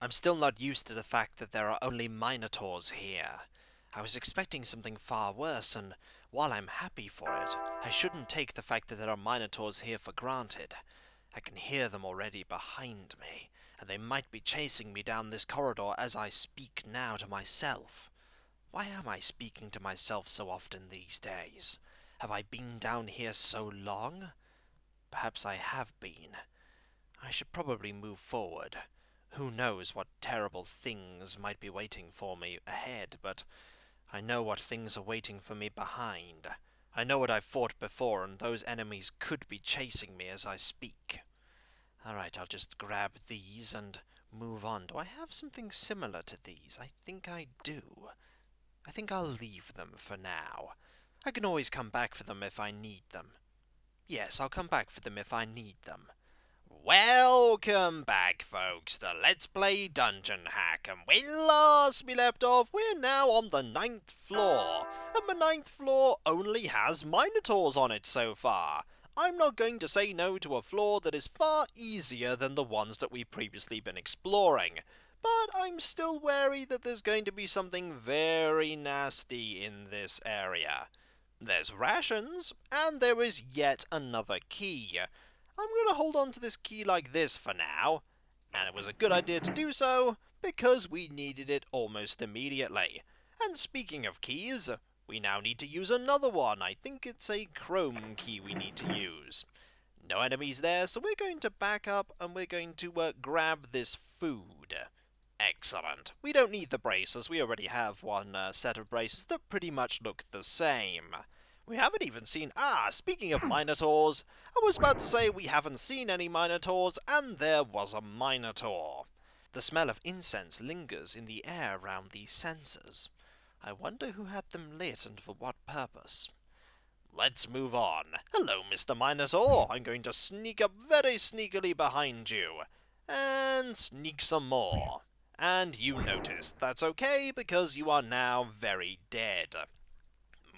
I'm still not used to the fact that there are only minotaurs here. I was expecting something far worse, and while I'm happy for it, I shouldn't take the fact that there are minotaurs here for granted. I can hear them already behind me, and they might be chasing me down this corridor as I speak now to myself. Why am I speaking to myself so often these days? Have I been down here so long? Perhaps I have been. I should probably move forward. Who knows what terrible things might be waiting for me ahead, but I know what things are waiting for me behind. I know what I've fought before, and those enemies could be chasing me as I speak. Alright, I'll just grab these and move on. Do I have something similar to these? I think I do. I think I'll leave them for now. I can always come back for them if I need them. Yes, I'll come back for them if I need them. Welcome back, folks, to Let's Play Dungeon Hack, and when last we left off, we're now on the 9th floor, and the 9th floor only has minotaurs on it so far. I'm not going to say no to a floor that is far easier than the ones that we've previously been exploring, but I'm still wary that there's going to be something very nasty in this area. There's rations, and there is yet another key. I'm going to hold on to this key like this for now, and it was a good idea to do so, because we needed it almost immediately. And speaking of keys, we now need to use another one. I think it's a chrome key we need to use. No enemies there, so we're going to back up and we're going to grab this food. Excellent. We don't need the braces, we already have one set of braces that pretty much look the same. We haven't even seen... speaking of minotaurs, I was about to say we haven't seen any minotaurs, and there was a minotaur. The smell of incense lingers in the air around these censers. I wonder who had them lit and for what purpose. Let's move on. Hello, Mr. Minotaur. I'm going to sneak up very sneakily behind you. And sneak some more. And you noticed. That's okay, because you are now very dead.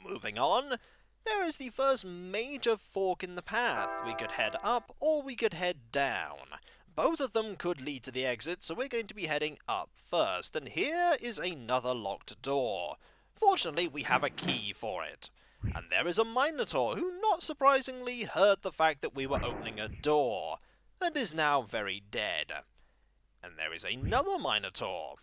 Moving on, there is the first major fork in the path. We could head up, or we could head down. Both of them could lead to the exit, so we're going to be heading up first. And here is another locked door. Fortunately, we have a key for it. And there is a minotaur who, not surprisingly, heard the fact that we were opening a door, and is now very dead. And there is another minotaur.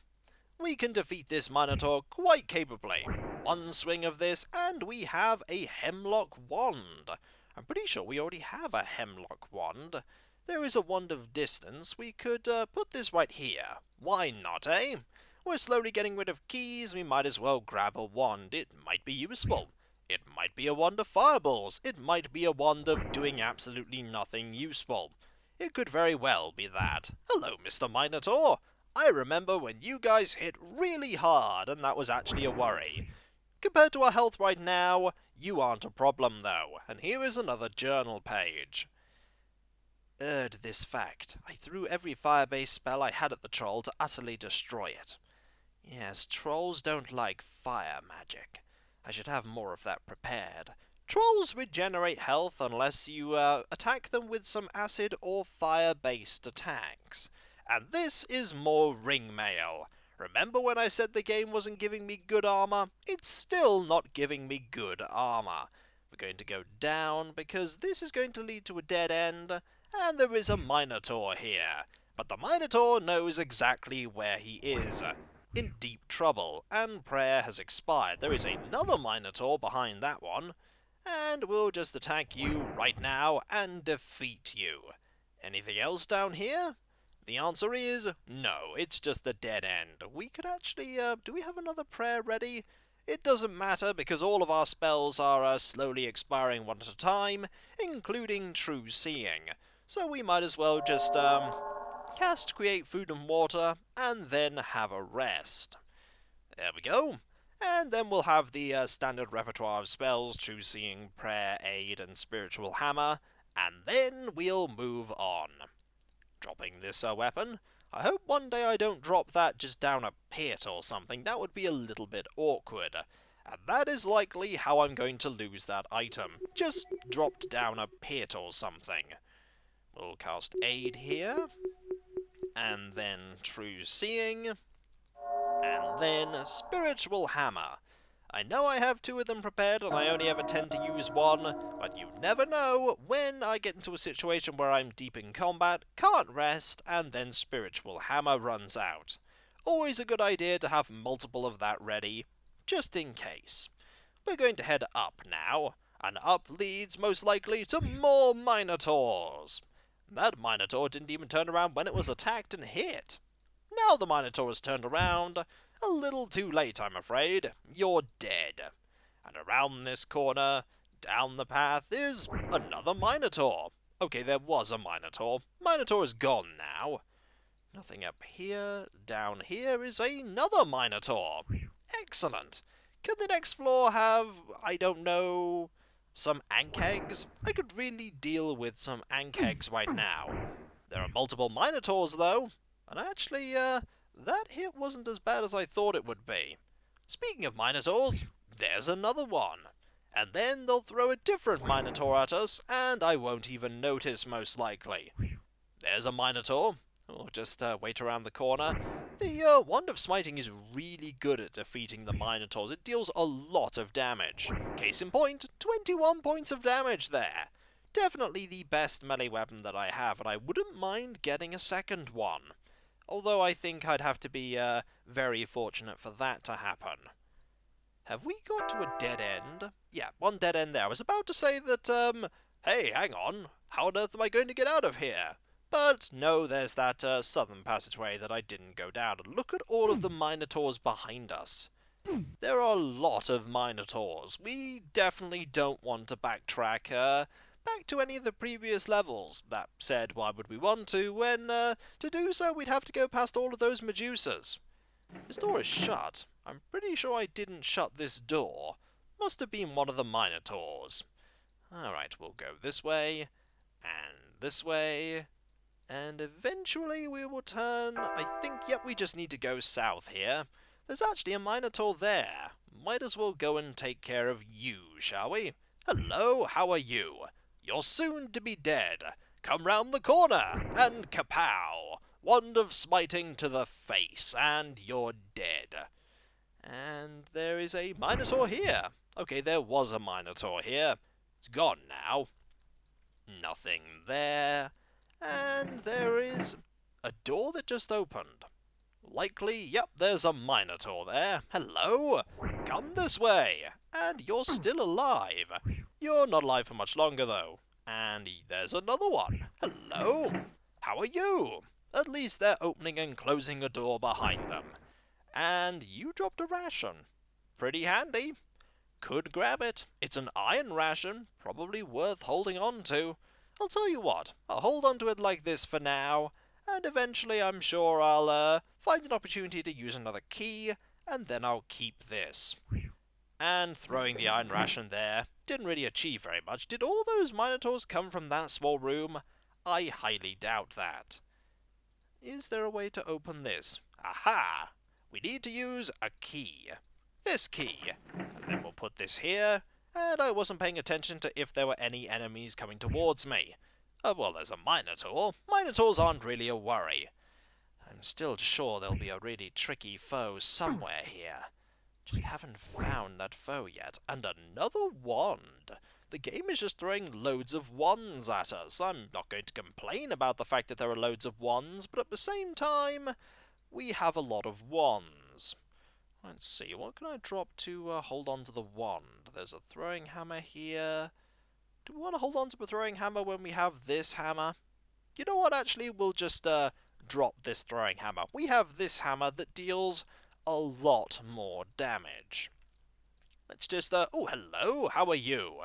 We can defeat this minotaur quite capably. One swing of this, and we have a hemlock wand. I'm pretty sure we already have a hemlock wand. There is a wand of distance. We could put this right here. Why not, eh? We're slowly getting rid of keys. We might as well grab a wand. It might be useful. It might be a wand of fireballs. It might be a wand of doing absolutely nothing useful. It could very well be that. Hello, Mr. Minotaur. I remember when you guys hit really hard, and that was actually a worry. Compared to our health right now, you aren't a problem though, and here is another journal page. Erred this fact. I threw every fire-based spell I had at the troll to utterly destroy it. Yes, trolls don't like fire magic. I should have more of that prepared. Trolls regenerate health unless you attack them with some acid or fire-based attacks. And this is more ring mail. Remember when I said the game wasn't giving me good armor? It's still not giving me good armor. We're going to go down because this is going to lead to a dead end, and there is a minotaur here. But the minotaur knows exactly where he is. In deep trouble, and prayer has expired. There is another minotaur behind that one, and we'll just attack you right now and defeat you. Anything else down here? The answer is no, it's just a dead end. We could actually, do we have another prayer ready? It doesn't matter because all of our spells are slowly expiring one at a time, including True Seeing. So we might as well just, cast Create Food and Water, and then have a rest. There we go. And then we'll have the standard repertoire of spells, True Seeing, Prayer, Aid, and Spiritual Hammer, and then we'll move on. Dropping this weapon. I hope one day I don't drop that just down a pit or something. That would be a little bit awkward. And that is likely how I'm going to lose that item. Just dropped down a pit or something. We'll cast Aid here. and then True Seeing, and then Spiritual Hammer. I know I have 2 of them prepared and I only ever tend to use one, but you never know when I get into a situation where I'm deep in combat, can't rest, and then Spiritual Hammer runs out. Always a good idea to have multiple of that ready, just in case. We're going to head up now, and up leads most likely to more Minotaurs. That Minotaur didn't even turn around when it was attacked and hit. Now the Minotaur has turned around. A little too late, I'm afraid. You're dead. And around this corner, down the path, is another Minotaur. Okay, there was a Minotaur. Minotaur is gone now. Nothing up here. Down here is another Minotaur. Excellent. Could the next floor have, I don't know, some Ankegs? I could really deal with some Ankegs right now. There are multiple Minotaurs, though. And actually, that hit wasn't as bad as I thought it would be. Speaking of Minotaurs, there's another one. And then they'll throw a different Minotaur at us, and I won't even notice, most likely. There's a Minotaur. We'll just wait around the corner. The Wand of Smiting is really good at defeating the Minotaurs. It deals a lot of damage. Case in point, 21 points of damage there. Definitely the best melee weapon that I have, and I wouldn't mind getting a second one. Although I think I'd have to be very fortunate for that to happen. Have we got to a dead end? Yeah, one dead end there. I was about to say that, hey, hang on. How on earth am I going to get out of here? But no, there's that southern passageway that I didn't go down. And look at all of the Minotaurs behind us. There are a lot of Minotaurs. We definitely don't want to backtrack back to any of the previous levels. That said, why would we want to when, to do so, we'd have to go past all of those Medusas. This door is shut. I'm pretty sure I didn't shut this door. Must have been one of the Minotaurs. Alright, we'll go this way, and this way, and eventually we will turn. I think, yep, we just need to go south here. There's actually a Minotaur there. Might as well go and take care of you, shall we? Hello, how are you? You're soon to be dead. Come round the corner, and kapow! Wand of Smiting to the face, and you're dead. And there is a Minotaur here. Okay, there was a Minotaur here. It's gone now. Nothing there. And there is a door that just opened. Likely, yep, there's a Minotaur there. Hello? Come this way. And you're still alive. You're not alive for much longer, though. And there's another one. Hello? How are you? At least they're opening and closing a door behind them. And you dropped a ration. Pretty handy. Could grab it. It's an iron ration, probably worth holding on to. I'll tell you what, I'll hold on to it like this for now, and eventually I'm sure I'll find an opportunity to use another key, and then I'll keep this. And throwing the iron ration there didn't really achieve very much. Did all those Minotaurs come from that small room? I highly doubt that. Is there a way to open this? Aha! We need to use a key. This key. And then we'll put this here, and I wasn't paying attention to if there were any enemies coming towards me. Well, there's a Minotaur. Minotaurs aren't really a worry. I'm still sure there'll be a really tricky foe somewhere here. Just haven't found that foe yet. And another wand. The game is just throwing loads of wands at us. I'm not going to complain about the fact that there are loads of wands, but at the same time, we have a lot of wands. Let's see, what can I drop to hold on to the wand? There's a throwing hammer here. Do we want to hold on to the throwing hammer when we have this hammer? You know what, actually, we'll just drop this throwing hammer. We have this hammer that deals a lot more damage. Let's just, oh, hello, how are you?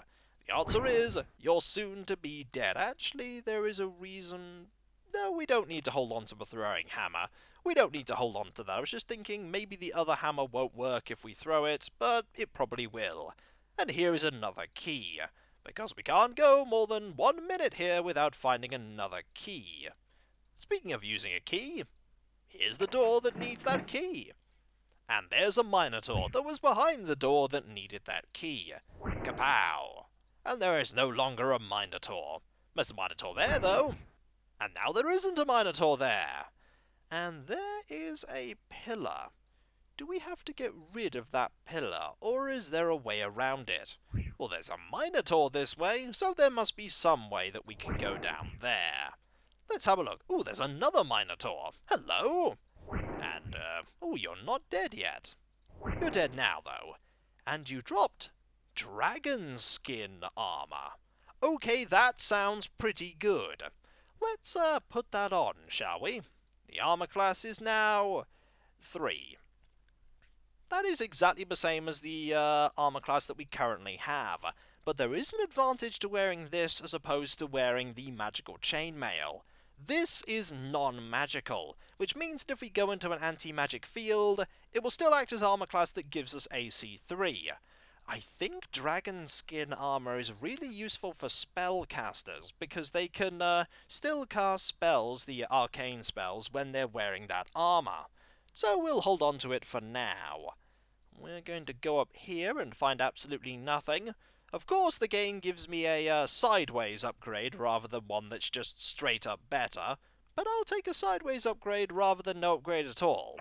The answer is, you're soon to be dead. Actually, there is a reason. No, we don't need to hold on to the throwing hammer. We don't need to hold on to that. I was just thinking maybe the other hammer won't work if we throw it, but it probably will. And here is another key, because we can't go more than 1 minute here without finding another key. Speaking of using a key, here's the door that needs that key. And there's a Minotaur that was behind the door that needed that key. Kapow! And there is no longer a Minotaur. There's a Minotaur there, though. And now there isn't a Minotaur there. And there is a pillar. Do we have to get rid of that pillar, or is there a way around it? Well, there's a minotaur this way, so there must be some way that we can go down there. Let's have a look. Ooh, there's another minotaur. Hello! And, oh, you're not dead yet. You're dead now, though. And you dropped dragon skin armor. Okay, that sounds pretty good. Let's, put that on, shall we? The armor class is now 3. That is exactly the same as the armor class that we currently have, but there is an advantage to wearing this as opposed to wearing the magical chainmail. This is non-magical, which means that if we go into an anti-magic field, it will still act as armor class that gives us AC 3. I think dragon skin armor is really useful for spellcasters, because they can still cast spells, the arcane spells, when they're wearing that armor. So we'll hold on to it for now. We're going to go up here and find absolutely nothing. Of course, the game gives me a sideways upgrade rather than one that's just straight up better, but I'll take a sideways upgrade rather than no upgrade at all.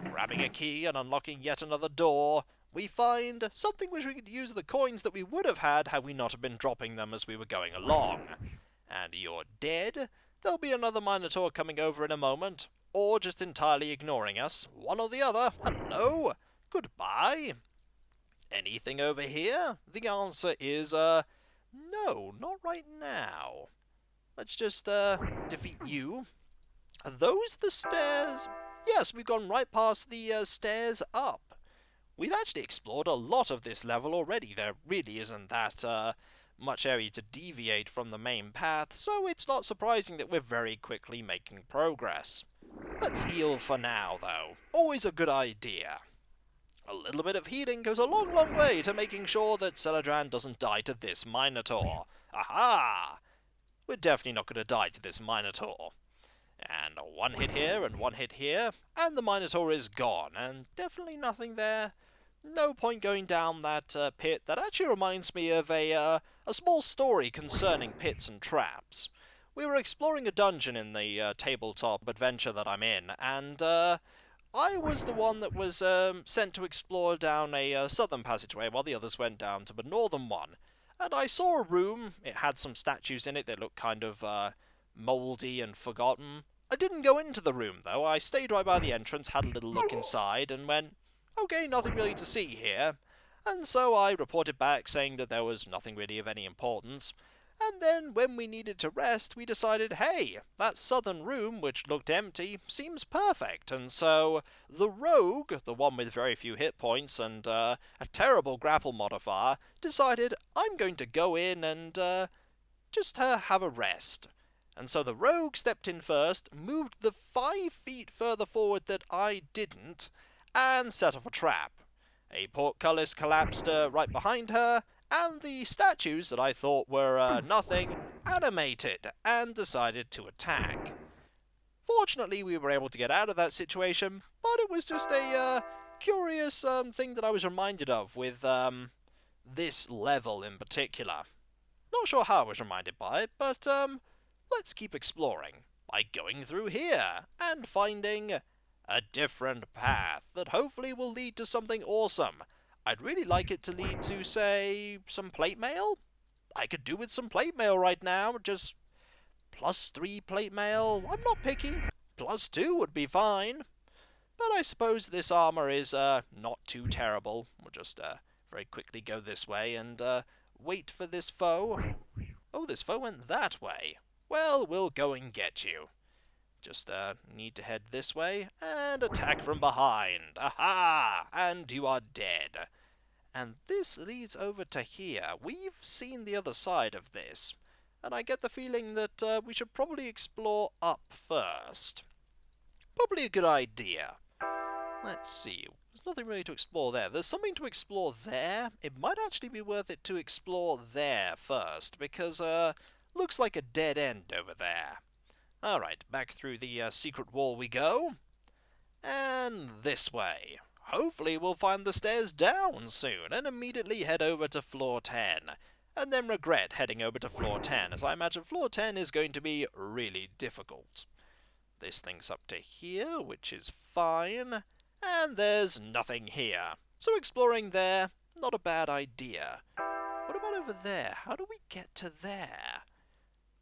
Grabbing a key and unlocking yet another door, we find something which we could use the coins that we would have had we not have been dropping them as we were going along. And you're dead. There'll be another minotaur coming over in a moment, or just entirely ignoring us. One or the other. Hello? Goodbye. Anything over here? The answer is, no, not right now. Let's just, defeat you. Are those the stairs? Yes, we've gone right past the, stairs up. We've actually explored a lot of this level already. There really isn't that, much area to deviate from the main path, so it's not surprising that we're very quickly making progress. Let's heal for now, though. Always a good idea. A little bit of healing goes a long, long way to making sure that Celadran doesn't die to this Minotaur. Aha! We're definitely not going to die to this Minotaur. And one hit here and one hit here, and the Minotaur is gone, and definitely nothing there. No point going down that pit. That actually reminds me of a small story concerning pits and traps. We were exploring a dungeon in the tabletop adventure that I'm in, and I was the one that was sent to explore down a southern passageway while the others went down to the northern one. And I saw a room. It had some statues in it that looked kind of mouldy and forgotten. I didn't go into the room, though. I stayed right by the entrance, had a little look inside, and went, okay, nothing really to see here. And so I reported back saying that there was nothing really of any importance. And then, when we needed to rest, we decided, hey, that southern room, which looked empty, seems perfect. And so, the rogue, the one with very few hit points and a terrible grapple modifier, decided, I'm going to go in and just have a rest. And so the rogue stepped in first, moved the 5 feet further forward that I didn't, and set off a trap. A portcullis collapsed right behind her, and the statues that I thought were nothing animated and decided to attack. Fortunately, we were able to get out of that situation, but it was just a curious thing that I was reminded of with this level in particular. Not sure how I was reminded by it, but let's keep exploring by going through here and finding a different path that hopefully will lead to something awesome. I'd really like it to lead to, say, some plate mail? I could do with some plate mail right now, just +3 plate mail. I'm not picky. +2 would be fine. But I suppose this armor is not too terrible. We'll just very quickly go this way and wait for this foe. Oh, this foe went that way. Well, we'll go and get you. Just need to head this way and attack from behind. Aha! And you are dead. And this leads over to here. We've seen the other side of this, and I get the feeling that we should probably explore up first. Probably a good idea. Let's see. There's nothing really to explore there. There's something to explore there. It might actually be worth it to explore there first, because looks like a dead end over there. Alright, back through the secret wall we go. And this way. Hopefully we'll find the stairs down soon and immediately head over to floor 10. And then regret heading over to floor 10, as I imagine floor 10 is going to be really difficult. This thing's up to here, which is fine. And there's nothing here. So exploring there, not a bad idea. What about over there? How do we get to there?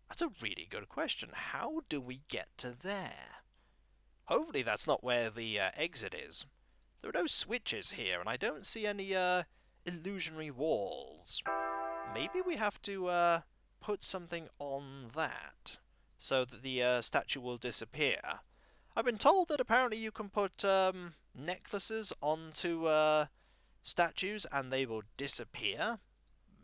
That's a really good question. How do we get to there? Hopefully that's not where the exit is. There are no switches here, and I don't see any illusionary walls. Maybe we have to put something on that so that the statue will disappear. I've been told that apparently you can put necklaces onto statues and they will disappear.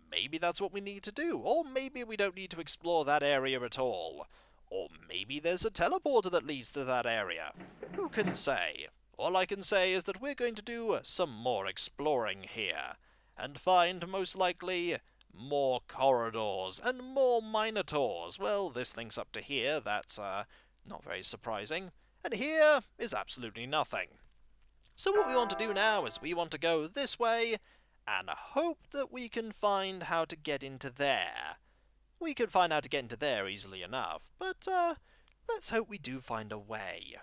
Maybe that's what we need to do, or maybe we don't need to explore that area at all. Or maybe there's a teleporter that leads to that area. Who can say? All I can say is that we're going to do some more exploring here, and find, most likely, more corridors and more minotaurs. Well, this link's up to here, that's not very surprising. And here is absolutely nothing. So what we want to do now is we want to go this way, and hope that we can find how to get into there. We could find how to get into there easily enough, but let's hope we do find a way.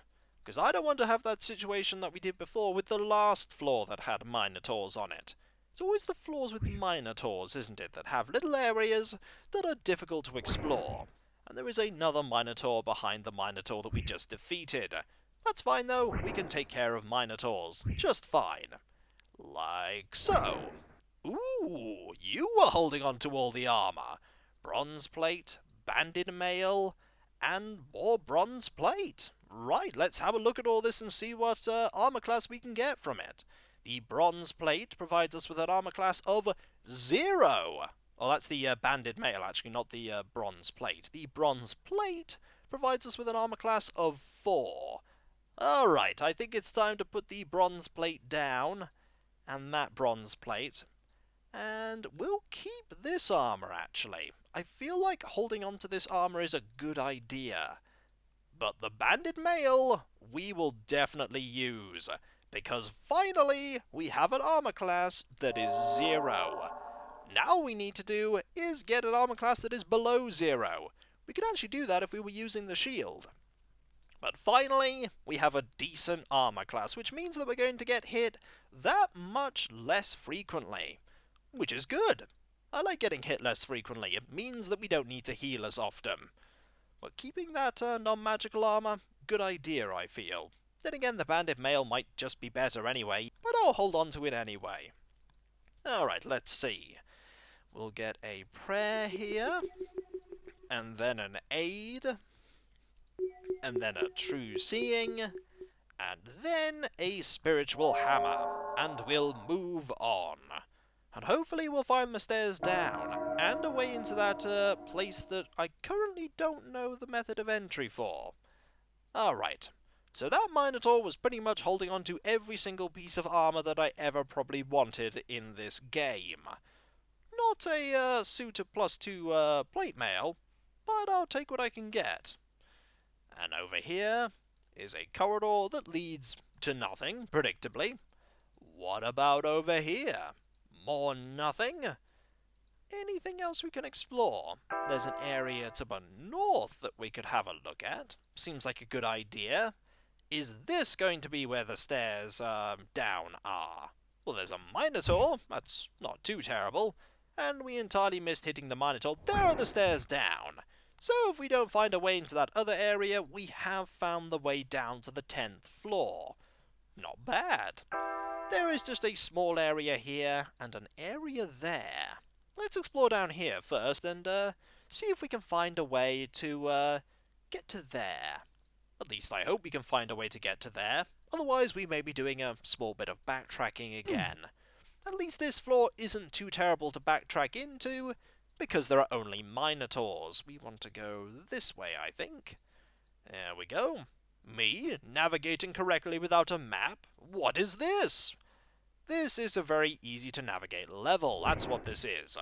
Because I don't want to have that situation that we did before with the last floor that had minotaurs on it. It's always the floors with minotaurs, isn't it, that have little areas that are difficult to explore. And there is another minotaur behind the minotaur that we just defeated. That's fine though, we can take care of minotaurs just fine. Like so. Ooh, you were holding on to all the armor. Bronze plate, banded mail, and more bronze plate. Right, let's have a look at all this and see what armor class we can get from it. The bronze plate provides us with an armor class of 0. Oh, that's the banded mail, actually, not the bronze plate. The bronze plate provides us with an armor class of 4. Alright, I think it's time to put the bronze plate down, and that bronze plate. And we'll keep this armor, actually. I feel like holding on to this armor is a good idea. But the banded mail, we will definitely use, because finally we have an armor class that is 0. Now all we need to do is get an armor class that is below 0. We could actually do that if we were using the shield. But finally, we have a decent armor class, which means that we're going to get hit that much less frequently. Which is good. I like getting hit less frequently. It means that we don't need to heal as often. But keeping that non-magical armor, good idea, I feel. Then again, the banded mail might just be better anyway, but I'll hold on to it anyway. Alright, let's see. We'll get a prayer here, and then an aid, and then a true seeing, and then a spiritual hammer, and we'll move on. And hopefully we'll find the stairs down, and a way into that place that I currently don't know the method of entry for. Alright, so that Minotaur was pretty much holding on to every single piece of armor that I ever probably wanted in this game. Not a suit of +2 plate mail, but I'll take what I can get. And over here is a corridor that leads to nothing, predictably. What about over here? More nothing? Anything else we can explore? There's an area to the north that we could have a look at. Seems like a good idea. Is this going to be where the stairs down are? Well, there's a Minotaur. That's not too terrible. And we entirely missed hitting the Minotaur. There are the stairs down. So if we don't find a way into that other area, we have found the way down to the 10th floor. Not bad. There is just a small area here, and an area there. Let's explore down here first, and see if we can find a way to get to there. At least I hope we can find a way to get to there. Otherwise we may be doing a small bit of backtracking again. At least this floor isn't too terrible to backtrack into, because there are only Minotaurs. We want to go this way, I think. There we go. Me, navigating correctly without a map? What is this? This is a very easy to navigate level, that's what this is.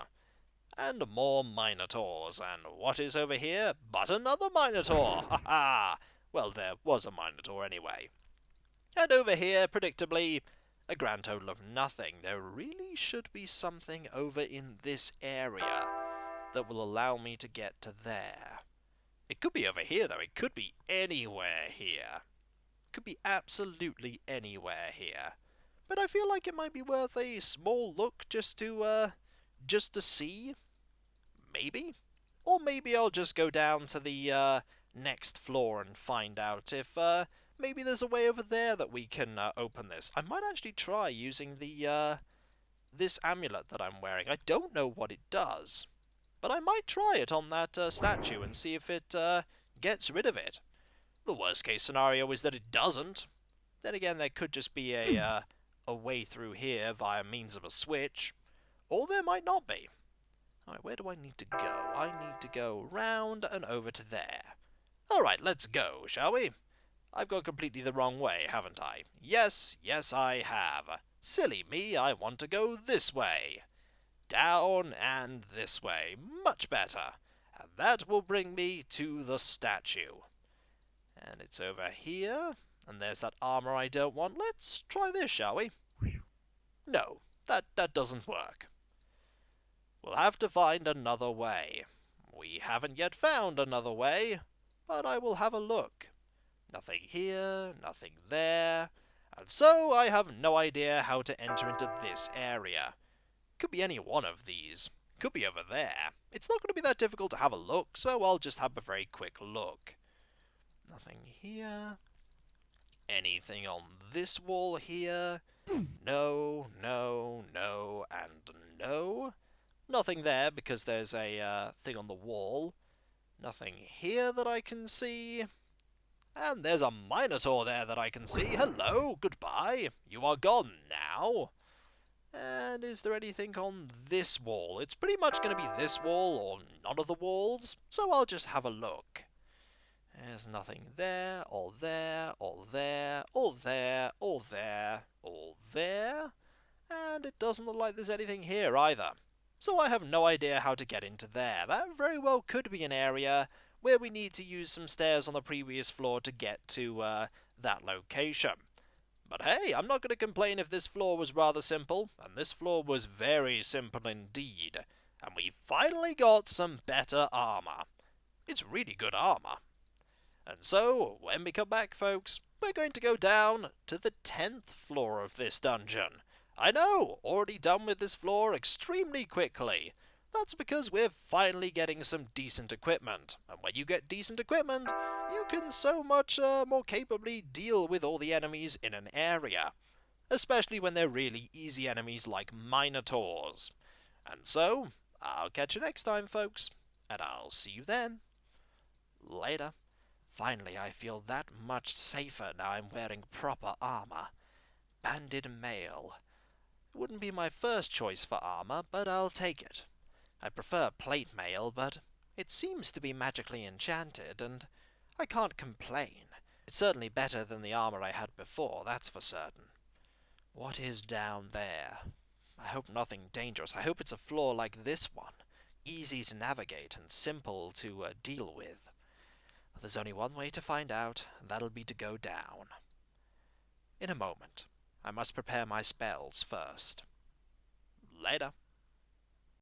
And more Minotaurs, and what is over here but another Minotaur? Ha ha! Well, there was a Minotaur anyway. And over here, predictably, a grand total of nothing. There really should be something over in this area that will allow me to get to there. It could be over here, though. It could be anywhere here. Could be absolutely anywhere here. But I feel like it might be worth a small look just to see. Maybe? Or maybe I'll just go down to the next floor and find out if maybe there's a way over there that we can open this. I might actually try using the this amulet that I'm wearing. I don't know what it does, but I might try it on that statue and see if it gets rid of it. The worst case scenario is that it doesn't. Then again, there could just be a way through here via means of a switch, or there might not be. Alright, where do I need to go? I need to go round and over to there. Alright, let's go, shall we? I've gone completely the wrong way, haven't I? Yes, I have. Silly me, I want to go this way. Down and this way. Much better. And that will bring me to the statue. And it's over here. And there's that armor I don't want. Let's try this, shall we? No, that doesn't work. We'll have to find another way. We haven't yet found another way, but I will have a look. Nothing here, nothing there, and so I have no idea how to enter into this area. Could be any one of these. Could be over there. It's not going to be that difficult to have a look, so I'll just have a very quick look. Nothing here. Anything on this wall here? No, no, no, and no. Nothing there because there's a thing on the wall. Nothing here that I can see. And there's a Minotaur there that I can see. Hello, goodbye. You are gone now. And is there anything on this wall? It's pretty much going to be this wall or none of the walls, so I'll just have a look. There's nothing there, or there, or there, or there, or there, or there. And it doesn't look like there's anything here either. So I have no idea how to get into there. That very well could be an area where we need to use some stairs on the previous floor to get to that location. But hey, I'm not going to complain if this floor was rather simple, and this floor was very simple indeed. And we finally got some better armor. It's really good armor. And so, when we come back, folks, we're going to go down to the 10th floor of this dungeon. I know, already done with this floor extremely quickly. That's because we're finally getting some decent equipment. And when you get decent equipment, you can so much more capably deal with all the enemies in an area. Especially when they're really easy enemies like Minotaurs. And so, I'll catch you next time, folks. And I'll see you then. Later. Finally, I feel that much safer now I'm wearing proper armor. Banded mail. It wouldn't be my first choice for armor, but I'll take it. I prefer plate mail, but it seems to be magically enchanted, and I can't complain. It's certainly better than the armor I had before, that's for certain. What is down there? I hope nothing dangerous. I hope it's a floor like this one. Easy to navigate and simple to deal with. There's only one way to find out, and that'll be to go down. In a moment. I must prepare my spells first. Later.